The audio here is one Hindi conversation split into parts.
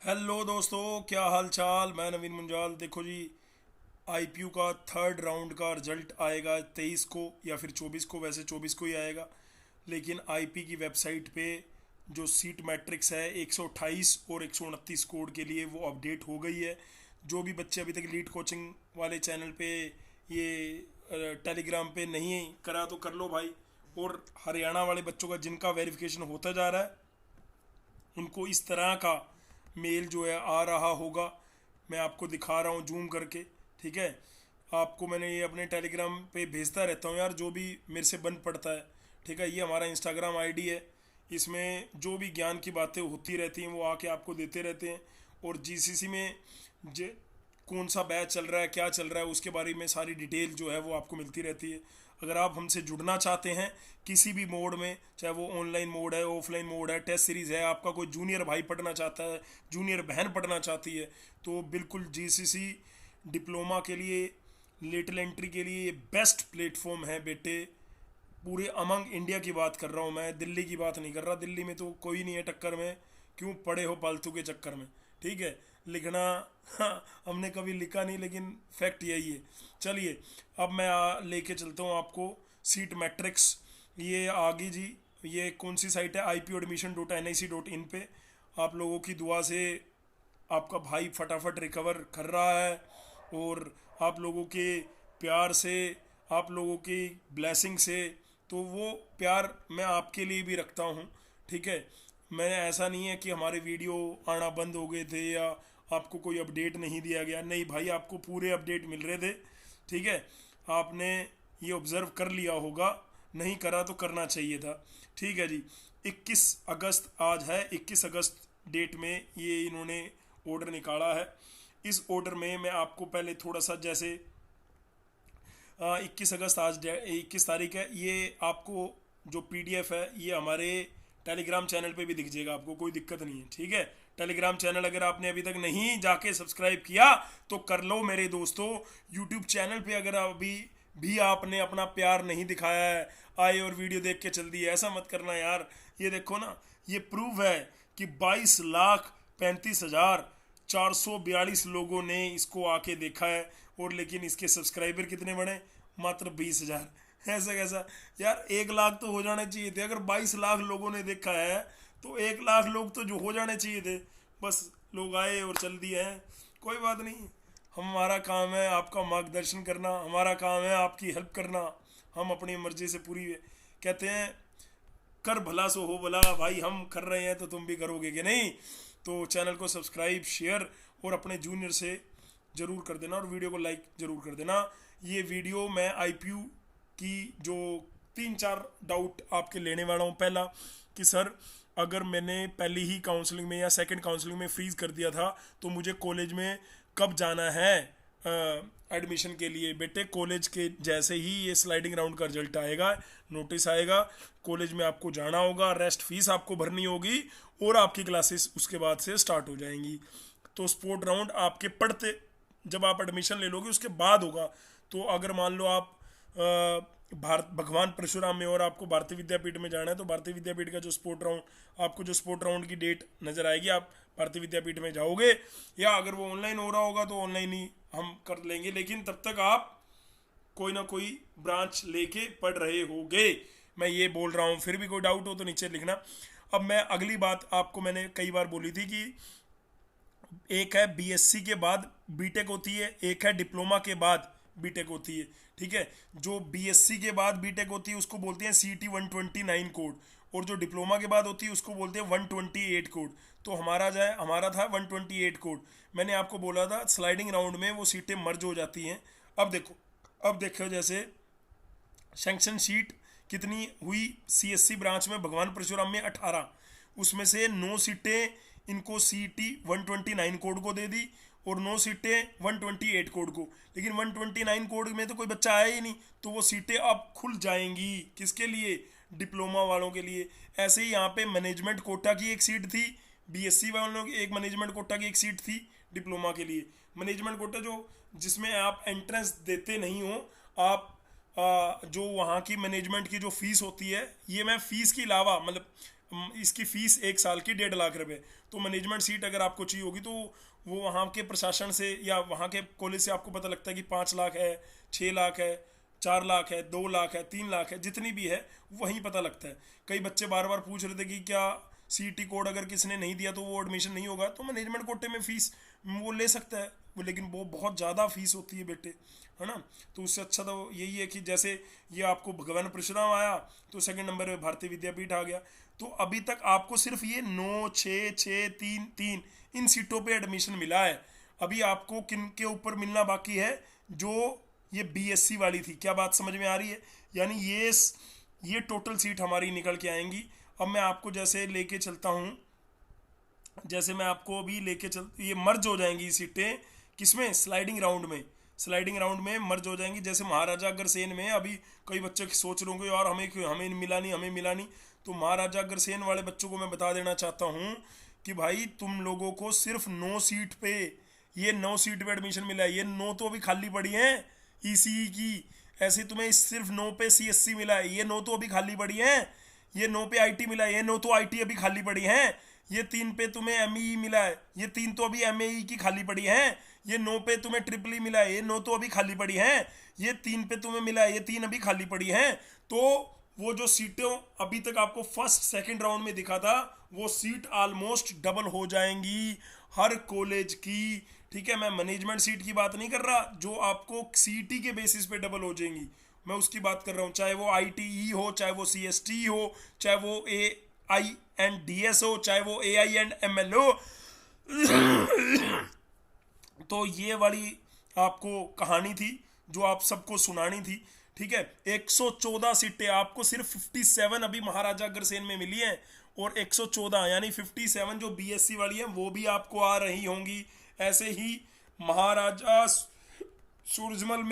हेलो दोस्तों, क्या हाल चाल। मैं नवीन मुंजाल। देखो जी, आईपीयू का थर्ड राउंड का रिजल्ट आएगा 23 को या फिर 24 को। वैसे 24 को ही आएगा, लेकिन आईपी की वेबसाइट पे जो सीट मैट्रिक्स है 128 और 129 कोड के लिए वो अपडेट हो गई है। जो भी बच्चे अभी तक लीड कोचिंग वाले चैनल पे ये टेलीग्राम पे नहीं करा तो कर लो भाई। और हरियाणा वाले बच्चों का जिनका वेरिफिकेशन होता जा रहा है उनको इस तरह का मेल जो है आ रहा होगा। मैं आपको दिखा रहा हूँ जूम करके, ठीक है। आपको मैंने ये अपने टेलीग्राम पे भेजता रहता हूँ यार, जो भी मेरे से बन पड़ता है, ठीक है। ये हमारा इंस्टाग्राम आईडी है, इसमें जो भी ज्ञान की बातें होती रहती हैं वो आके आपको देते रहते हैं। और जीसीसी में जे कौन सा बैच चल रहा है, क्या चल रहा है, उसके बारे में सारी डिटेल जो है वो आपको मिलती रहती है। अगर आप हमसे जुड़ना चाहते हैं किसी भी मोड में, चाहे वो ऑनलाइन मोड है, ऑफलाइन मोड है, टेस्ट सीरीज़ है, आपका कोई जूनियर भाई पढ़ना चाहता है, जूनियर बहन पढ़ना चाहती है, तो बिल्कुल जीसीसी डिप्लोमा के लिए, लेटल एंट्री के लिए बेस्ट प्लेटफॉर्म है बेटे। पूरे अमंग इंडिया की बात कर रहा हूँ मैं, दिल्ली की बात नहीं कर रहा। दिल्ली में तो कोई नहीं है टक्कर में, क्यों पड़े हो फालतू के चक्कर में, ठीक है। लिखना, हाँ, हमने कभी लिखा नहीं, लेकिन फैक्ट यही है। चलिए, अब मैं लेके चलता हूँ आपको सीट मैट्रिक्स। ये आ गई जी। ये कौन सी साइट है? IPAdmission.nic.in पे। आप लोगों की दुआ से आपका भाई फटाफट रिकवर कर रहा है, और आप लोगों के प्यार से, आप लोगों की ब्लेसिंग से, तो वो प्यार मैं आपके लिए भी रखता हूँ, ठीक है। मैं, ऐसा नहीं है कि हमारे वीडियो आना बंद हो गए थे या आपको कोई अपडेट नहीं दिया गया। नहीं भाई, आपको पूरे अपडेट मिल रहे थे, ठीक है। आपने ये ऑब्ज़र्व कर लिया होगा, नहीं करा तो करना चाहिए था, ठीक है जी। 21 अगस्त आज है, 21 अगस्त डेट में ये इन्होंने ऑर्डर निकाला है। इस ऑर्डर में मैं आपको पहले थोड़ा सा, जैसे 21 अगस्त, आज 21 तारीख है, ये आपको जो पीडीएफ है ये हमारे टेलीग्राम चैनल पे भी दिख जाएगा, आपको कोई दिक्कत नहीं है, ठीक है। टेलीग्राम चैनल अगर आपने अभी तक नहीं जाके सब्सक्राइब किया तो कर लो मेरे दोस्तों। यूट्यूब चैनल पे अगर अभी भी आपने अपना प्यार नहीं दिखाया है, आए और वीडियो देख के चल दिए, ऐसा मत करना यार। ये देखो ना, ये प्रूव है कि 22,35,442 लोगों ने इसको आके देखा है, और लेकिन इसके सब्सक्राइबर कितने बने? मात्र 20,000। ऐसा कैसा यार? 1 लाख तो हो जाने चाहिए थे। अगर 22 लाख लोगों ने देखा है तो 1 लाख लोग तो जो हो जाने चाहिए थे। बस लोग आए और चल दिए हैं, कोई बात नहीं। हमारा काम है आपका मार्गदर्शन करना, हमारा काम है आपकी हेल्प करना। हम अपनी मर्जी से पूरी, कहते हैं कर भला सो हो भला। भाई हम कर रहे हैं तो तुम भी करोगे कि नहीं? तो चैनल को सब्सक्राइब, शेयर और अपने जूनियर से ज़रूर कर देना, और वीडियो को लाइक ज़रूर कर देना। ये वीडियो मैं आईपीयू की जो 3-4 डाउट आपके लेने वाला हूँ। पहला कि सर, अगर मैंने पहली ही काउंसलिंग में या सेकंड काउंसलिंग में फ्रीज़ कर दिया था तो मुझे कॉलेज में कब जाना है एडमिशन के लिए? बेटे, कॉलेज के जैसे ही ये स्लाइडिंग राउंड का रिजल्ट आएगा, नोटिस आएगा, कॉलेज में आपको जाना होगा, रेस्ट फीस आपको भरनी होगी, और आपकी क्लासेस उसके बाद से स्टार्ट हो जाएंगी। तो स्पोर्ट राउंड आपके पढ़ते, जब आप एडमिशन ले लोगे उसके बाद होगा। तो अगर मान लो आप भारत भगवान परशुराम में और आपको भारतीय विद्यापीठ में जाना है, तो भारतीय विद्यापीठ का जो स्पोर्ट राउंड, आपको जो स्पोर्ट राउंड की डेट नज़र आएगी, आप भारतीय विद्यापीठ में जाओगे। या अगर वो ऑनलाइन हो रहा होगा तो ऑनलाइन ही हम कर लेंगे, लेकिन तब तक आप कोई ना कोई ब्रांच लेके पढ़ रहे होगे। मैं ये बोल रहा हूँ। फिर भी कोई डाउट हो तो नीचे लिखना। अब मैं अगली बात आपको मैंने कई बार बोली थी कि एक है बीएससी के बाद बीटेक होती है, एक है डिप्लोमा के बाद बीटेक होती है, ठीक है। जो बीएससी के बाद बीटेक होती है उसको बोलते हैं CT 129 कोड, और जो डिप्लोमा के बाद होती है उसको बोलते हैं 128 कोड। तो हमारा था 128 कोड। मैंने आपको बोला था स्लाइडिंग राउंड में वो सीटें मर्ज हो जाती हैं। अब देखो जैसे सैंक्शन शीट कितनी हुई सीएससी ब्रांच में, भगवान परशुराम में 18, उसमें से 9 सीटें इनको CT 129 कोड को दे दी, और 9 सीटें 128 कोड को। लेकिन 129 कोड में तो कोई बच्चा आया ही नहीं, तो वो सीटें अब खुल जाएंगी किसके लिए? डिप्लोमा वालों के लिए। ऐसे ही यहाँ पे मैनेजमेंट कोटा की एक सीट थी, बीएससी वालों की एक मैनेजमेंट कोटा की एक सीट थी डिप्लोमा के लिए। मैनेजमेंट कोटा जो, जिसमें आप एंट्रेंस देते नहीं हो, आप जो वहाँ की मैनेजमेंट की जो फीस होती है, ये मैं फीस के अलावा, मतलब इसकी फीस 1 साल की 1.5 लाख रुपए। तो मैनेजमेंट सीट अगर आपको चाहिए होगी तो वो वहाँ के प्रशासन से या वहाँ के कॉलेज से आपको पता लगता है कि 5 लाख है, 6 लाख है, 4 लाख है, 2 लाख है, 3 लाख है, जितनी भी है वहीं पता लगता है। कई बच्चे बार बार पूछ रहे थे कि क्या सीटी कोड अगर किसने नहीं दिया तो वो एडमिशन नहीं होगा। तो मैनेजमेंट कोटे में फीस वो ले सकता है वो, लेकिन वो बहुत ज़्यादा फीस होती है बेटे, है ना। तो उससे अच्छा तो यही है कि जैसे ये आपको भगवान परशुराम आया तो सेकंड नंबर पे भारतीय विद्यापीठ आ गया। तो अभी तक आपको सिर्फ ये 9, 6, 6, 3, 3 इन सीटों पे एडमिशन मिला है। अभी आपको किन के ऊपर मिलना बाकी है, जो ये बीएससी वाली थी। क्या बात समझ में आ रही है? यानी ये टोटल सीट हमारी निकल के आएंगी। अब मैं आपको जैसे लेके चलता हूँ, जैसे मैं आपको अभी लेके चल, ये मर्ज हो जाएंगी सीटें किसमें, स्लाइडिंग राउंड में। स्लाइडिंग राउंड में मर्ज हो जाएंगी। जैसे महाराजा अग्रसेन में अभी कई बच्चे सोच रहे होंगे यार हमें मिला नहीं, हमें मिला नहीं। तो महाराजा अग्रसेन वाले बच्चों को मैं बता देना चाहता हूँ कि भाई तुम लोगों को सिर्फ 9 सीट पे, ये 9 सीट पे एडमिशन मिला है। ये 9 तो अभी खाली पड़ी हैं ईसीई की। ऐसे तुम्हें सिर्फ 9 पे सीएससी मिला है, ये 9 तो अभी खाली पड़ी हैं। ये 9 पे आईटी मिला है, ये 9 तो आईटी अभी खाली पड़ी हैं। ये 3 पे तुम्हें एमई मिला है, ये 3 तो अभी एमई की खाली पड़ी हैं। ये 9 पे तुम्हें ट्रिपल ई मिला है, ये 9 तो अभी खाली पड़ी हैं। ये 3 पे तुम्हें मिला है, ये 3 अभी खाली पड़ी हैं। तो वो जो सीटें अभी तक आपको फर्स्ट सेकंड राउंड में दिखा था, वो सीट ऑलमोस्ट डबल हो जाएंगी हर कॉलेज की। ठीक है, मैं मैनेजमेंट सीट की बात नहीं कर रहा, जो आपको सीटी के बेसिस पे डबल हो जाएंगी, मैं उसकी बात कर रहा हूँ। चाहे वो आईटीई हो, चाहे वो सीएसटी हो, चाहे वो AINDS हो, चाहे वो AINML हो। तो ये वाली आपको कहानी थी जो आप सबको सुनानी थी। ठीक है, 114 सीटें आपको, सिर्फ 57 अभी महाराजा अग्रसेन में मिली हैं, और 114 यानी 57 जो बीएससी वाली है वो भी आपको आ रही होंगी। ऐसे ही महाराजा सूरजमल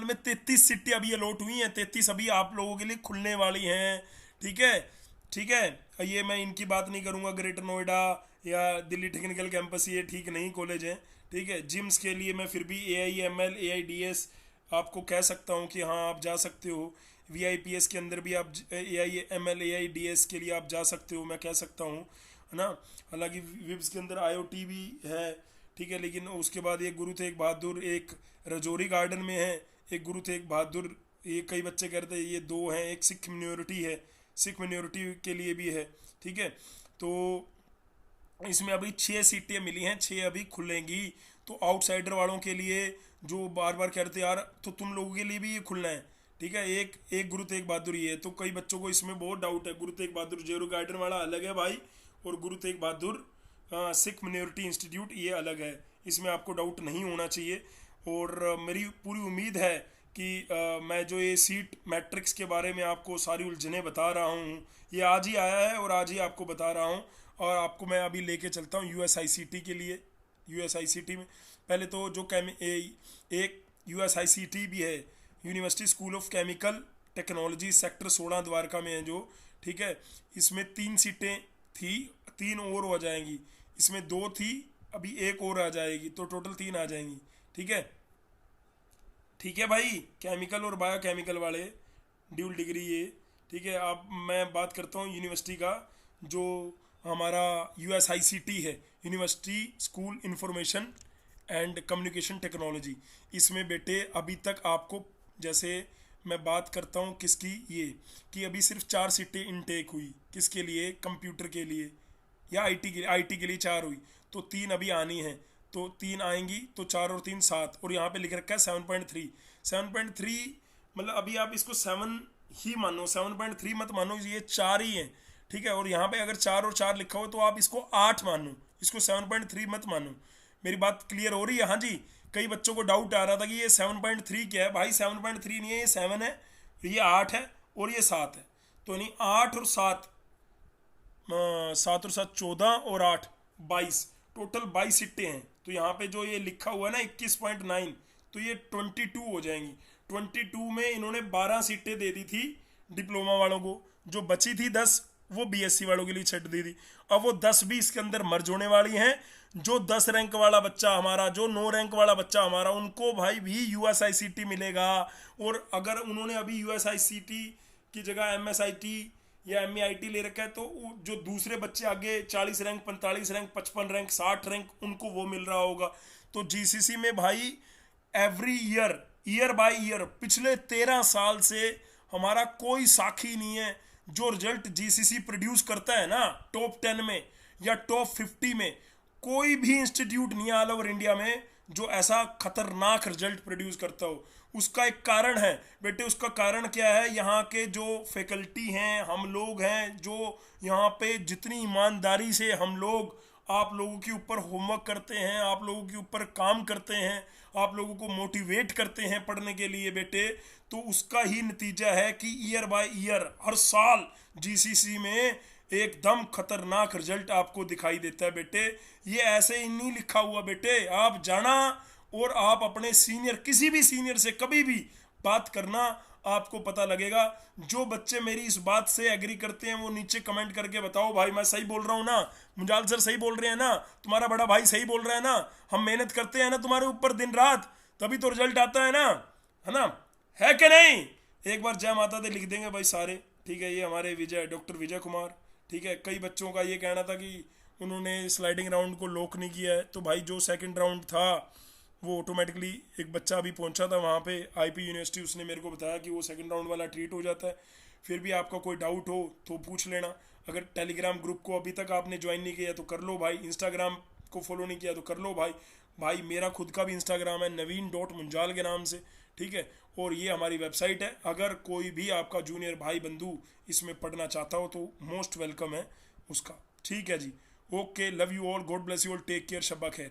में 33 सीटें अभी अलॉट हुई हैं। 33 अभी आप लोगों के लिए खुलने वाली हैं। ठीक है, ठीक है। ये मैं इनकी बात नहीं करूंगा, ग्रेटर नोएडा या दिल्ली टेक्निकल कैंपस, ये ठीक नहीं कॉलेज है। ठीक है, जिम्स के लिए मैं फिर भी AIML AIDS आपको कह सकता हूँ कि हाँ आप जा सकते हो। VIPS के अंदर भी आप AIML AIDS के लिए आप जा सकते हो, मैं कह सकता हूँ, है ना। हालांकि विब्स के अंदर IOT भी है। ठीक है, लेकिन उसके बाद एक गुरु तेग बहादुर, एक रजौरी गार्डन में है, एक गुरु तेग बहादुर। ये कई बच्चे कहते हैं ये 2 हैं, एक सिख मिनोरिटी है, सिख मिनोरिटी के लिए भी है। ठीक है, तो इसमें अभी 6 सीटें मिली हैं, 6 अभी खुलेंगी। तो आउटसाइडर वालों के लिए जो बार बार कहते यार, तो तुम लोगों के लिए भी ये खुलना है। ठीक है, एक गुरु तेग बहादुर ही है। तो कई बच्चों को इसमें बहुत डाउट है, गुरु तेग बहादुर जेरो गार्डन वाला अलग है भाई, और गुरु तेग बहादुर सिख मिनोरिटी इंस्टीट्यूट ये अलग है। इसमें आपको डाउट नहीं होना चाहिए। और मेरी पूरी उम्मीद है कि मैं जो ये सीट मैट्रिक्स के बारे में आपको सारी उलझने बता रहा हूँ, ये आज ही आया है और आज ही आपको बता रहा हूँ। और आपको मैं अभी लेके चलता हूँ USICT के लिए। USICT में पहले तो जो एक USICT भी है, university school of chemical technology, sector 16 Dwarka में है जो। ठीक है, इसमें 3 सीटें थी, 3 और हो जाएंगी। इसमें 2 थी, अभी 1 और आ जाएगी, तो टोटल 3 आ जाएंगी। ठीक है, ठीक है भाई, केमिकल और बायोकेमिकल वाले ड्यूल डिग्री ये। ठीक है, अब मैं बात करता हूँ यूनिवर्सिटी का, जो हमारा USICT है, university school information and communication technology. इसमें बेटे अभी तक आपको, जैसे मैं बात करता हूँ किसकी, ये कि अभी सिर्फ 4 सीटें इनटेक हुई। किसके लिए? कंप्यूटर के लिए या IT के लिए 4 हुई, तो 3 अभी आनी है। तो 3 आएंगी, तो 4 और 3 7, और यहाँ पे लिख रखा है 7.3। 7.3 मतलब अभी आप इसको 7 ही मानो, 7.3 मत मानो, ये 4 ही है। ठीक है, और यहाँ पे अगर 4 और 4 लिखा हो तो आप इसको 8 मानो, इसको 7.3 मत मानो। मेरी बात क्लियर हो रही है? हाँ जी। कई बच्चों को डाउट आ रहा था कि ये 7.3 क्या है। भाई 7.3 नहीं है, ये 7 है, ये 8 है और ये 7 है। तो नहीं, 8 और 7, 7 और 7 14 और 8 22, टोटल 22 सीटें हैं। तो यहाँ पे जो ये लिखा हुआ है ना 21.9, तो ये 22 हो जाएंगी। 22 में इन्होंने 12 सीटें दे दी थी डिप्लोमा वालों को, जो बची थी 10 वो बीएससी वालों के लिए छट दी थी। अब वो 10 भी इसके अंदर मर्ज होने वाली हैं। जो 10 रैंक वाला बच्चा हमारा, जो 9 रैंक वाला बच्चा हमारा, उनको भाई भी USICT मिलेगा। और अगर उन्होंने अभी USICT की जगह MSIT या MAIT ले रखा है, तो जो दूसरे बच्चे आगे 40 रैंक, 45 रैंक, 55 रैंक, 60 रैंक, उनको वो मिल रहा होगा। तो GCC में भाई every year, year by year, पिछले 13 साल से हमारा कोई साखी नहीं है जो रिजल्ट GCC प्रोड्यूस करता है ना टॉप 10 में या टॉप 50 में, कोई भी इंस्टीट्यूट नहीं है ऑल ओवर इंडिया में जो ऐसा खतरनाक रिजल्ट प्रोड्यूस करता हो। उसका एक कारण है बेटे, उसका कारण क्या है, यहाँ के जो फैकल्टी हैं, हम लोग हैं, जो यहाँ पे जितनी ईमानदारी से हम लोग आप लोगों के ऊपर होमवर्क करते हैं, आप लोगों के ऊपर काम करते हैं, आप लोगों को मोटिवेट करते हैं पढ़ने के लिए बेटे, तो उसका ही नतीजा है कि ईयर बाय ईयर हर साल GCC में एकदम खतरनाक रिजल्ट आपको दिखाई देता है बेटे। ये ऐसे ही नहीं लिखा हुआ बेटे, आप जाना और आप अपने सीनियर, किसी भी सीनियर से कभी भी बात करना, आपको पता लगेगा। जो बच्चे मेरी इस बात से एग्री करते हैं वो नीचे कमेंट करके बताओ भाई मैं सही बोल रहा हूँ ना, मुंजाल सर सही बोल रहे हैं ना, तुम्हारा बड़ा भाई सही बोल रहा है ना, हम मेहनत करते हैं ना तुम्हारे ऊपर दिन रात, तभी तो रिजल्ट आता है ना, है कि नहीं? एक बार जय माता दी लिख देंगे भाई सारे, ठीक है। ये हमारे विजय, डॉक्टर विजय कुमार, ठीक है। कई बच्चों का ये कहना था कि उन्होंने स्लाइडिंग राउंड को लॉक नहीं किया है, तो भाई जो सेकंड राउंड था वो ऑटोमेटिकली, एक बच्चा अभी पहुंचा था वहाँ पे IP यूनिवर्सिटी, उसने मेरे को बताया कि वो सेकंड राउंड वाला ट्रीट हो जाता है। फिर भी आपका कोई डाउट हो तो पूछ लेना। अगर टेलीग्राम ग्रुप को अभी तक आपने ज्वाइन नहीं किया तो कर लो भाई, इंस्टाग्राम को फॉलो नहीं किया तो कर लो भाई। भाई मेरा खुद का भी इंस्टाग्राम है naveen.munjal के नाम से, ठीक है। और ये हमारी वेबसाइट है, अगर कोई भी आपका जूनियर भाई बंधु इसमें पढ़ना चाहता हो तो मोस्ट वेलकम है उसका, ठीक है जी। Okay, love you all, God bless you all, take care, शब्बा खैर।